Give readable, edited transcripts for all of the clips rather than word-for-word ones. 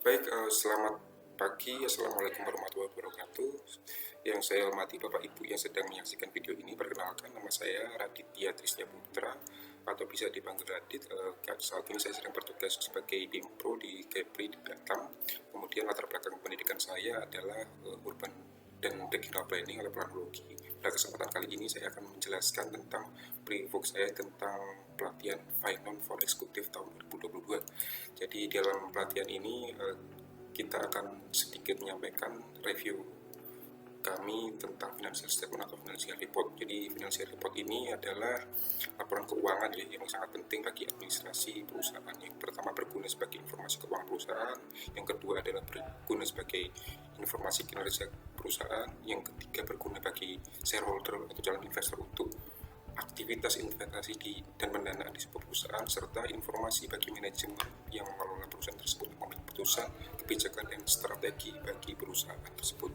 Baik, selamat pagi. Assalamualaikum warahmatullahi wabarakatuh. Yang saya hormati Bapak Ibu yang sedang menyaksikan video ini, perkenalkan nama saya Raditya Trisnya Putra atau bisa dipanggil Radit. Saat ini saya sedang bertugas sebagai BIM Pro di Kepri di Batam. Kemudian latar belakang pendidikan saya adalah Urban dan Regional Planning atau Planologi. Pada kesempatan kali ini saya akan menjelaskan tentang pre-book saya tentang pelatihan Finance for Executive tahun 2022. Jadi dalam pelatihan ini kita akan sedikit menyampaikan review kami tentang financial statement atau financial report. Jadi financial report ini adalah laporan keuangan yang sangat penting bagi administrasi perusahaan. Yang pertama berguna sebagai informasi keuangan perusahaan, yang kedua adalah berguna sebagai informasi kinerja perusahaan, yang ketiga berguna bagi shareholder atau calon investor untuk aktivitas investasi dan pendanaan di sebuah perusahaan, serta informasi bagi manajemen yang mengelola perusahaan tersebut mengambil keputusan, kebijakan, dan strategi bagi perusahaan tersebut.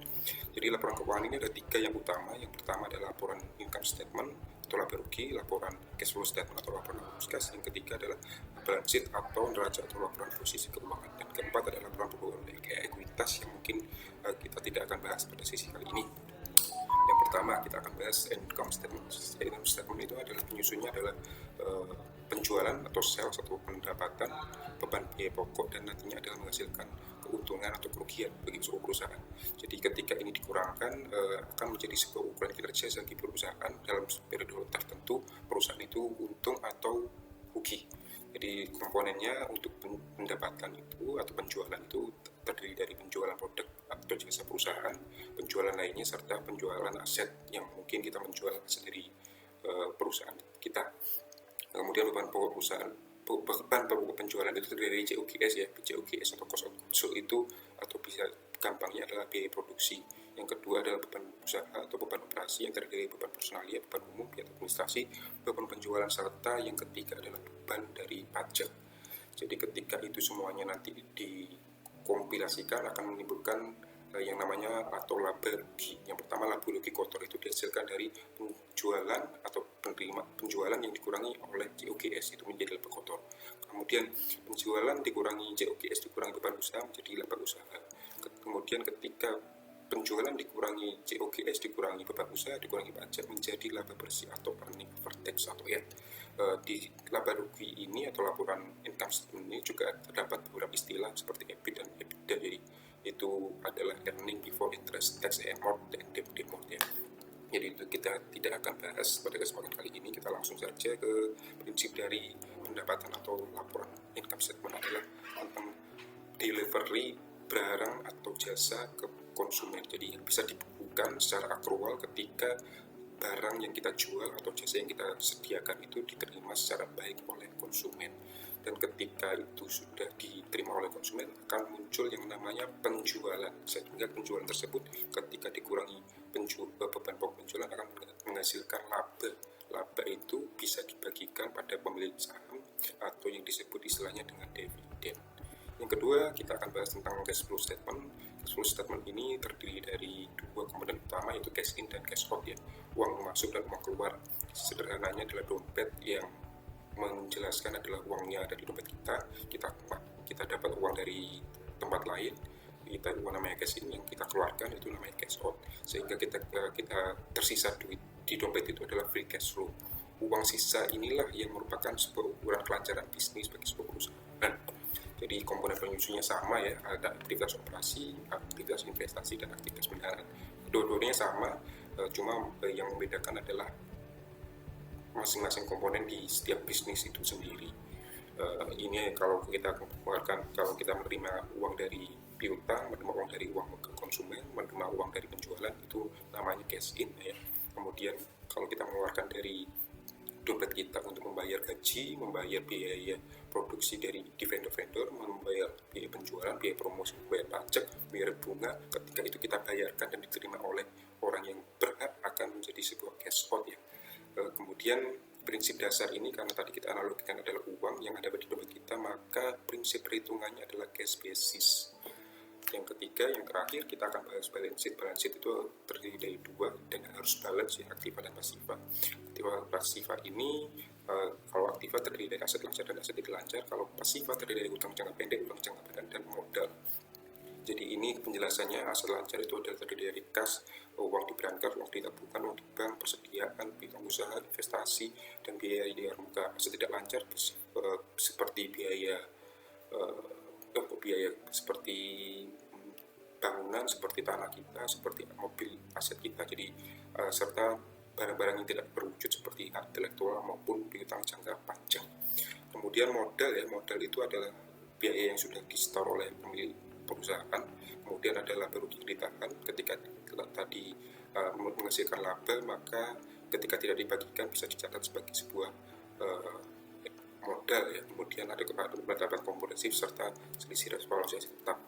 Jadi laporan keuangan ini ada 3 yang utama. Yang pertama adalah laporan income statement atau laba rugi, laporan cash flow statement atau laporan arus kas, yang ketiga adalah balance sheet atau neraca atau laporan posisi keuangan, dan keempat adalah laporan keuangan ekuitas yang mungkin kita tidak akan bahas pada sesi kali ini. Yang pertama kita akan bahas income statement. Income statement itu adalah penyusunnya adalah penjualan atau sales atau pendapatan, beban biaya pokok, dan nantinya adalah menghasilkan keuntungan atau kerugian bagi sebuah perusahaan. Jadi ketika ini dikurangkan akan menjadi sebuah ukuran kinerja bagi perusahaan dalam periode tertentu perusahaan itu untung atau rugi. Jadi komponennya untuk pendapatan itu atau penjualan itu terdiri dari penjualan produk atau jasa perusahaan, penjualan lainnya, serta penjualan aset yang mungkin kita menjual aset dari perusahaan kita. Kemudian beban pokok perusahaan, beban pokok penjualan itu terdiri dari COGS ya, COGS atau cost of goods sold itu, atau bisa gampangnya adalah biaya produksi. Yang kedua adalah beban usaha atau beban operasi yang terdiri dari beban personalia, beban umum, biaya administrasi, beban penjualan, serta yang ketiga adalah beban dari pajak. Jadi ketika itu semuanya nanti dikompilasikan akan menimbulkan yang namanya atau laba rugi. Yang pertama, laba rugi kotor itu dihasilkan dari penjualan atau penerima penjualan yang dikurangi oleh COGS, itu menjadi laba kotor. Kemudian penjualan dikurangi COGS dikurangi beban usaha menjadi laba usaha. Kemudian ketika penjualan dikurangi COGS dikurangi beban usaha dikurangi pajak menjadi laba bersih atau earning after tax atau EAT. Di laba rugi ini atau laporan income statement ini juga terdapat beberapa istilah seperti EBIT dan EBITDA. Jadi itu adalah earning before interest, tax, amort, dan debt ya. Jadi itu kita tidak akan bahas pada kesempatan kali ini. Kita langsung saja ke prinsip dari pendapatan atau laporan income statement adalah tentang delivery barang atau jasa ke konsumen. Jadi yang bisa dibukukan secara akrual ketika barang yang kita jual atau jasa yang kita sediakan itu diterima secara baik oleh konsumen. Dan ketika itu sudah diterima oleh konsumen akan muncul yang namanya penjualan, sehingga penjualan tersebut ketika dikurangi beban pokok penjualan akan menghasilkan laba. Laba itu bisa dibagikan pada pemilik saham atau yang disebut istilahnya dengan dividen. Yang kedua, kita akan bahas tentang cash flow statement. Cash flow statement ini terdiri dari 2 komponen utama, yaitu cash in dan cash out ya. Uang masuk dan uang keluar. Sederhananya adalah dompet yang menjelaskan adalah uangnya ada di dompet kita dapat uang dari tempat lain, kita uang namanya cash in, yang kita keluarkan itu namanya cash out, sehingga kita tersisa duit di dompet itu adalah free cash flow. Uang sisa inilah yang merupakan sebuah ukuran kelancaran bisnis bagi sebuah perusahaan. Jadi komponen penyusunnya sama ya, ada aktivitas operasi, aktivitas investasi, dan aktivitas pendanaan. Dua-duanya sama, cuma yang membedakan adalah masing-masing komponen di setiap bisnis itu sendiri. Ini kalau kita keluarkan, kalau kita menerima uang dari piutang, menerima uang dari uang ke konsumen, menerima uang dari penjualan, itu namanya cash in ya. Kemudian kalau kita mengeluarkan dari dompet kita untuk membayar gaji, membayar biaya produksi dari vendor-vendor, membayar biaya penjualan, biaya promosi, membayar pajak, membayar bunga, ketika itu kita bayarkan dan diterima oleh orang yang berhak akan menjadi sebuah cash out ya. Kemudian prinsip dasar ini karena tadi kita analogikan adalah uang yang ada di dompet kita, maka prinsip perhitungannya adalah cash basis. Yang ketiga, yang terakhir kita akan bahas balance sheet. Balance sheet itu terdiri dari 2 dan harus balance ya, aktiva dan pasifa. Aktiva pasifa ini kalau aktiva terdiri dari aset lancar dan aset tidak lancar, kalau pasifa terdiri dari utang jangka pendek, utang jangka panjang, dan modal. Jadi ini penjelasannya, asal lancar itu adalah terdiri dari kas, uang di berangkas, uang di tabungan, uang di bank, persediaan, piutang usaha, investasi, dan biaya di luar muka. Asal tidak lancar seperti biaya seperti bangunan, seperti tanah kita, seperti mobil aset kita. Jadi serta barang-barang yang tidak berwujud seperti hak intelektual maupun piutang jangka panjang. Kemudian modal itu adalah biaya yang sudah di-store oleh pemilik perusahaan. Kemudian ada laba rugi yang ditahan ketika tadi menghasilkan laba, maka ketika tidak dibagikan bisa dicatat sebagai sebuah modal ya. Kemudian ada pendapatan komprehensif serta selisih revaluasi tetap.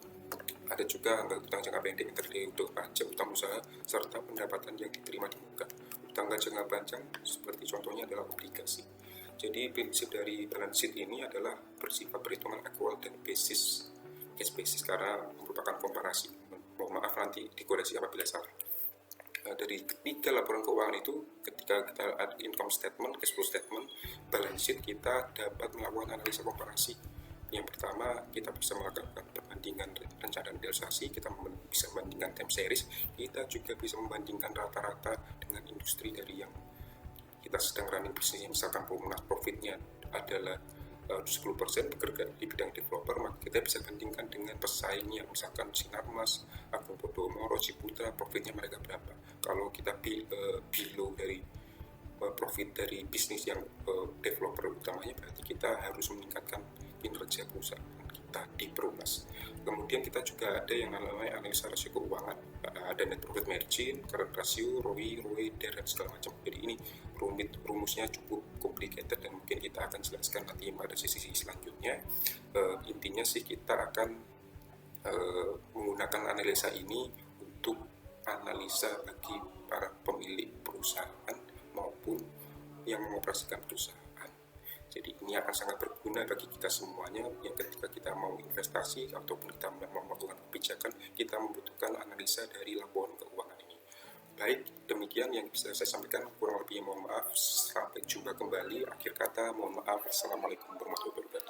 Ada juga utang jangka pendek yang terdiri untuk pajak, utang usaha, serta pendapatan yang diterima di muka. Utang jangka panjang seperti contohnya adalah obligasi. Jadi prinsip dari balance sheet ini adalah bersifat perhitungan aktual dan basis, case basis, karena merupakan komparasi. Mohon maaf nanti dikoreksi apabila salah. Dari ketiga laporan keuangan itu, ketika kita ada income statement, cash flow statement, balance sheet, kita dapat melakukan analisa komparasi. Yang pertama, kita bisa melakukan perbandingan rencana realisasi, kita bisa membandingkan time series, kita juga bisa membandingkan rata-rata dengan industri dari yang kita sedang running bisnisnya. Misalkan profitnya adalah 10% bekerja di bidang developer, maka kita bisa bandingkan dengan pesaingnya, misalkan Sinarmas, Agung Podomoro, Ciputra, profitnya mereka berapa. Kalau kita below dari profit dari bisnis yang developer utamanya, berarti kita harus meningkatkan kinerja perusahaan kita di Perumas. Kemudian kita juga ada yang namanya analisa rasio keuangan, ada net profit margin, current ratio, ROI, dan segala macam. Jadi ini rumusnya cukup complicated dan mungkin kita akan jelaskan nanti pada sesi selanjutnya. Intinya sih kita akan menggunakan analisa ini untuk analisa bagi para pemilik perusahaan maupun yang mengoperasikan perusahaan. Jadi ini akan sangat berguna bagi kita semuanya yang ketika kita mau investasi ataupun kita mau melakukan kebijakan, kita membutuhkan analisa dari laporan keuangan ini. Baik, demikian yang bisa saya sampaikan. Kurang lebih mohon maaf. Sampai jumpa kembali. Akhir kata, mohon maaf. Assalamualaikum warahmatullahi wabarakatuh.